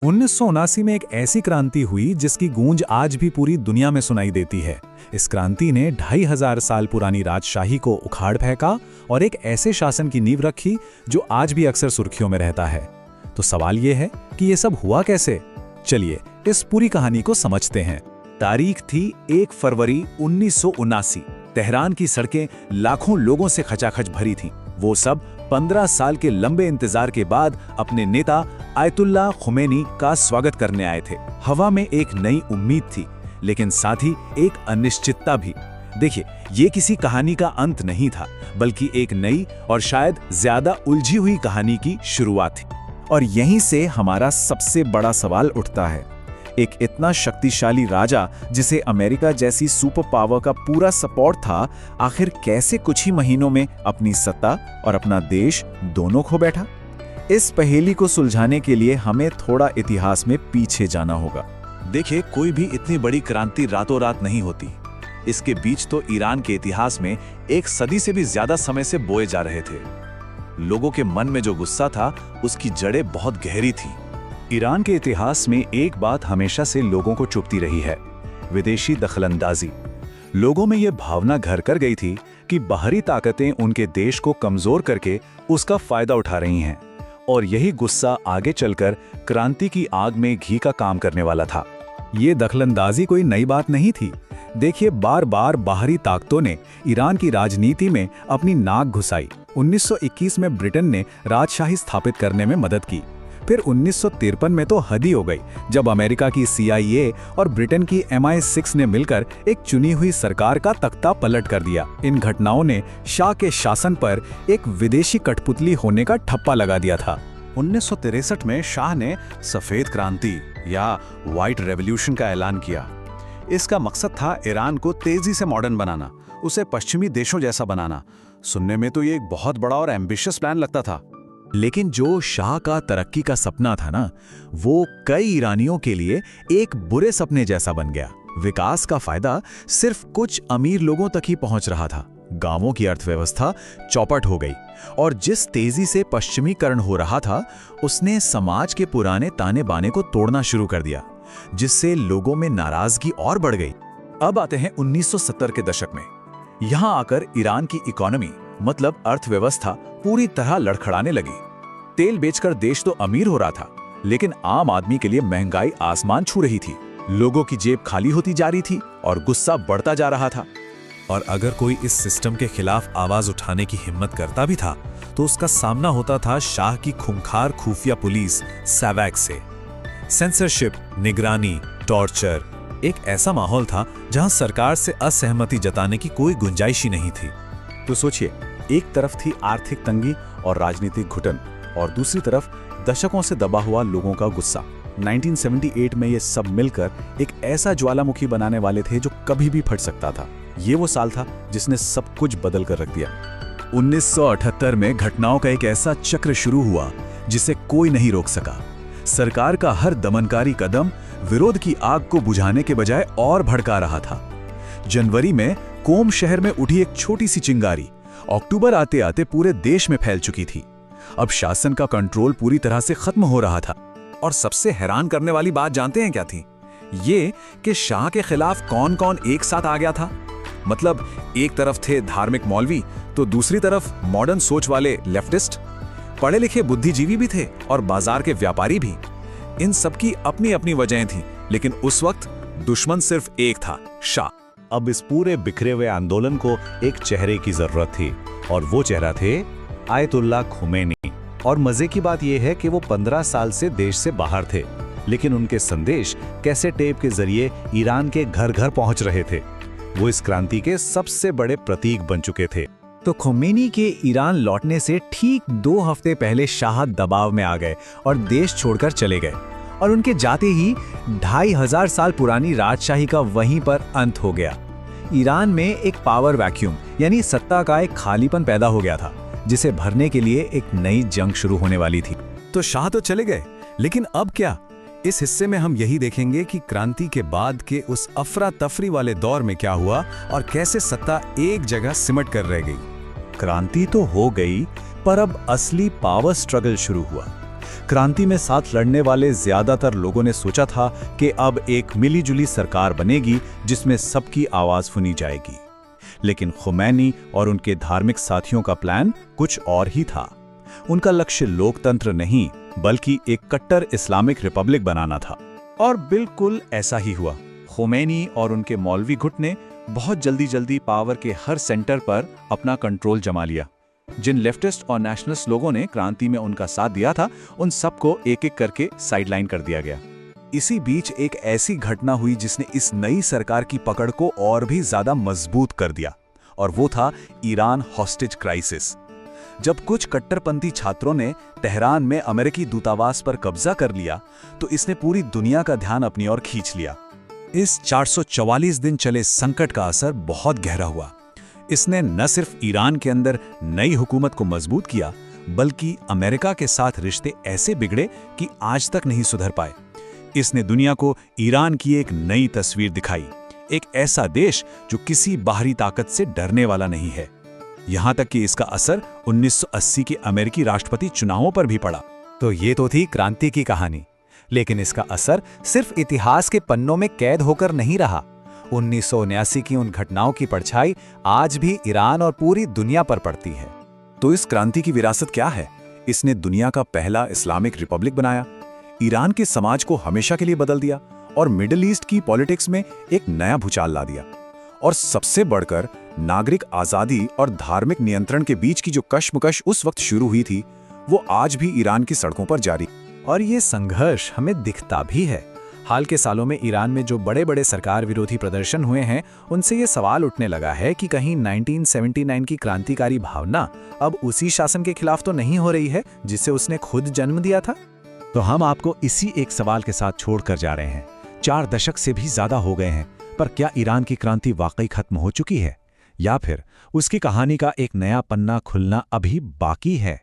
1979 में एक ऐसी क्रांति हुई जिसकी गूंज आज भी पूरी दुनिया में सुनाई देती है। इस क्रांति ने 2500 साल पुरानी राजशाही को उखाड़ फेंका और एक ऐसे शासन की नींव रखी जो आज भी अक्सर सुर्खियों में रहता है। तो सवाल ये है कि ये सब हुआ कैसे? चलिए इस पूरी कहानी को समझते हैं। तारीख थी 1 फरवरी 1979। तेहरान की सड़कें लाखों लोगों से खचाखच भरी थीं। वो सब 15 साल के लंबे इंतजार के बाद अपने नेता आयतुल्ला खुमैनी का स्वागत करने आए थे। हवा में एक नई उम्मीद थी, लेकिन साथ ही एक अनिश्चितता भी। देखिए, ये किसी कहानी का अंत नहीं था, बल्कि एक नई और शायद ज्यादा उलझी हुई कहानी की शुरुआत थी। और यहीं से हमारा सबसे बड़ा सवाल उठता है, एक इतना शक्तिशाली राजा जिसे अमेरिका जैसी सुपर पावर का पूरा सपोर्ट था, आखिर कैसे कुछ ही महीनों में अपनी सत्ता और अपना देश दोनों खो बैठा? इस पहेली को सुलझाने के लिए हमें थोड़ा इतिहास में पीछे जाना होगा। देखिए, कोई भी इतनी बड़ी क्रांति रातों रात नहीं होती। इसके बीच तो ईरान के इतिहास में एक सदी से भी ज्यादा समय से बोए जा रहे थे। लोगों के मन में जो गुस्सा था, उसकी जड़ें बहुत गहरी थी। ईरान के इतिहास में एक बात हमेशा से लोगों को चुभती रही है, विदेशी दखलंदाजी। लोगों में यह भावना घर कर गई थी कि बाहरी ताकतें उनके देश को कमजोर करके उसका फायदा उठा रही हैं, और यही गुस्सा आगे चलकर क्रांति की आग में घी का काम करने वाला था। ये दखलंदाजी कोई नई बात नहीं थी। देखिए, बार बार बाहरी ताकतों ने ईरान की राजनीति में अपनी नाक घुसाई। 1921 में ब्रिटेन ने राजशाही स्थापित करने में मदद की। फिर 1953 में तो हद ही हो गई, जब अमेरिका की CIA और ब्रिटेन की MI6 ने मिलकर एक चुनी हुई सरकार का तख्ता पलट कर दिया। इन घटनाओं ने शाह के शासन पर एक विदेशी कठपुतली होने का ठप्पा लगा दिया था। 1963 में शाह ने सफेद क्रांति या व्हाइट रेवोल्यूशन का ऐलान किया। इसका मकसद था ईरान को तेजी से मॉडर्न बनाना, उसे पश्चिमी देशों जैसा बनाना। सुनने में तो ये एक बहुत बड़ा और एम्बिशियस प्लान लगता था, लेकिन जो शाह का तरक्की का सपना था ना, वो कई ईरानियों के लिए एक बुरे सपने जैसा बन गया। विकास का फायदा सिर्फ कुछ अमीर लोगों तक ही पहुंच रहा था। गांवों की अर्थव्यवस्था चौपट हो गई, और जिस तेजी से पश्चिमीकरण हो रहा था, उसने समाज के पुराने ताने बाने को तोड़ना शुरू कर दिया, जिससे लोगों में नाराजगी और बढ़ गई। अब आते हैं 1970 के दशक में। यहां आकर ईरान की इकोनॉमी, मतलब अर्थव्यवस्था, पूरी तरह लड़खड़ाने लगी। तेल बेचकर देश तो अमीर हो रहा था, लेकिन आम आदमी के लिए महंगाई आसमान छू रही थी। लोगों की जेब खाली होती जा रही थी और गुस्सा बढ़ता जा रहा था। और अगर कोई इस सिस्टम के खिलाफ आवाज उठाने की हिम्मत करता भी था, तो उसका सामना होता था शाह की खूंखार खुफिया पुलिस सैवैक से। सेंसरशिप, निगरानी, टॉर्चर, एक ऐसा माहौल था जहां सरकार से असहमति जताने की कोई गुंजाइश ही नहीं थी। तो सोचिए, एक तरफ थी आर्थिक तंगी और राजनीतिक घुटन, और दूसरी तरफ दशकों से दबा हुआ लोगों का गुस्सा। 1978 में ये सब मिलकर एक ऐसा ज्वालामुखी बनाने वाले थे जो कभी भी फट सकता था। ये वो साल था जिसने सब कुछ बदल कर रख दिया। 1978 में घटनाओं का एक ऐसा चक्र शुरू हुआ जिसे कोई नहीं रोक सका। सरकार का हर दमनकारी कदम विरोध की आग को बुझाने के बजाय और भड़का रहा था। जनवरी में कोम शहर में उठी एक छोटी सी चिंगारी अक्टूबर आते आते पूरे देश में फैल चुकी थी। अब शासन का कंट्रोल पूरी तरह से खत्म हो रहा था। और सबसे हैरान करने वाली बात जानते हैं क्या थी? ये कि शाह के खिलाफ कौन कौन एक साथ आ गया था। मतलब, एक तरफ थे धार्मिक मौलवी, तो दूसरी तरफ मॉडर्न सोच वाले लेफ्टिस्ट। पढ़े लिखे बुद्धिजीवी भी थे और बाजार के व्यापारी भी। इन सबकी अपनी अपनी वजहें थी, लेकिन उस वक्त दुश्मन सिर्फ एक था, शाह। अब इस पूरे बिखरे हुए आंदोलन को एक चेहरे की जरूरत थी, और वो चेहरा थे आयतुल्ला खुमैनी। और मजे की बात यह है कि वो 15 साल से देश से बाहर थे, लेकिन उनके संदेश कैसेट टेप के जरिए ईरान के घर घर पहुंच रहे थे। वो इस क्रांति के सबसे बड़े प्रतीक बन चुके थे। तो खुमैनी के ईरान लौटने से ठीक 2 हफ्ते पहले शाह दबाव में आ गए और देश छोड़कर चले गए। और उनके जाते ही 2500 साल पुरानी राजशाही का वहीं पर अंत हो गया। ईरान में एक पावर वैक्यूम, यानी सत्ता का एक खालीपन पैदा हो गया था, जिसे भरने के लिए एक नई जंग शुरू होने वाली थी। तो शाह तो चले गए, लेकिन अब क्या? इस हिस्से में हम यही देखेंगे कि क्रांति के बाद के उस अफरा तफरी वाले दौर में क्या हुआ और कैसे सत्ता एक जगह सिमट कर रह गई। क्रांति तो हो गई, पर अब असली पावर स्ट्रगल शुरू हुआ। क्रांति में साथ लड़ने वाले ज्यादातर लोगों ने सोचा था कि अब एक मिलीजुली सरकार बनेगी जिसमें सबकी आवाज सुनी जाएगी। लेकिन खुमैनी और उनके धार्मिक साथियों का प्लान कुछ और ही था। उनका लक्ष्य लोकतंत्र नहीं बल्कि एक कट्टर इस्लामिक रिपब्लिक बनाना था। और बिल्कुल ऐसा ही हुआ। खुमैनी और उनके मौलवी गुट ने बहुत जल्दी पावर के हर सेंटर पर अपना कंट्रोल जमा लिया। जिन लेफ्टिस्ट और नेशनलिस्ट लोगों ने क्रांति में उनका साथ दिया था, उन सबको एक-एक करके साइडलाइन कर दिया गया। इसी बीच एक ऐसी घटना हुई जिसने इस नई सरकार की पकड़ को और भी ज्यादा मजबूत कर दिया, और वो था ईरान हॉस्टेज क्राइसिस। जब कुछ कट्टरपंथी छात्रों ने तेहरान में अमेरिकी दूतावास पर कब्जा कर लिया, तो इसने पूरी दुनिया का ध्यान अपनी ओर खींच लिया। इस 444 दिन चले संकट का असर बहुत गहरा हुआ। इसने न सिर्फ ईरान के अंदर नई हुकूमत को मजबूत किया, बल्कि अमेरिका के साथ रिश्ते ऐसे बिगड़े कि आज तक नहीं सुधर पाए। इसने दुनिया को ईरान की एक नई तस्वीर दिखाई, एक ऐसा देश जो किसी बाहरी ताकत से डरने वाला नहीं है। यहां तक कि इसका असर 1980 के अमेरिकी राष्ट्रपति चुनावों पर भी पड़ा। तो ये तो थी क्रांति की कहानी, लेकिन इसका असर सिर्फ इतिहास के पन्नों में कैद होकर नहीं रहा। 1979 की उन घटनाओं की परछाई आज भी ईरान और पूरी दुनिया पर पड़ती है। तो इस क्रांति की विरासत क्या है? इसने दुनिया का पहला इस्लामिक रिपब्लिक बनाया, ईरान के समाज को हमेशा के लिए बदल दिया और मिडिल ईस्ट की पॉलिटिक्स में एक नया भूचाल ला दिया। और सबसे बढ़कर नागरिक आज़ादी और धार्मिक नियंत्रण के बीच की जो कश्मकश उस वक्त शुरू हुई थी, वो आज भी ईरान की सड़कों पर जारी। और ये संघर्ष हमें दिखता भी है। हाल के सालों में ईरान में जो बड़े बड़े सरकार विरोधी प्रदर्शन हुए हैं, उनसे ये सवाल उठने लगा है कि कहीं 1979 की क्रांतिकारी भावना अब उसी शासन के खिलाफ तो नहीं हो रही है जिसे उसने खुद जन्म दिया था। तो हम आपको इसी एक सवाल के साथ छोड़कर जा रहे हैं। 4 दशक से भी ज्यादा हो गए हैं, पर क्या ईरान की क्रांति वाकई खत्म हो चुकी है, या फिर उसकी कहानी का एक नया पन्ना खुलना अभी बाकी है?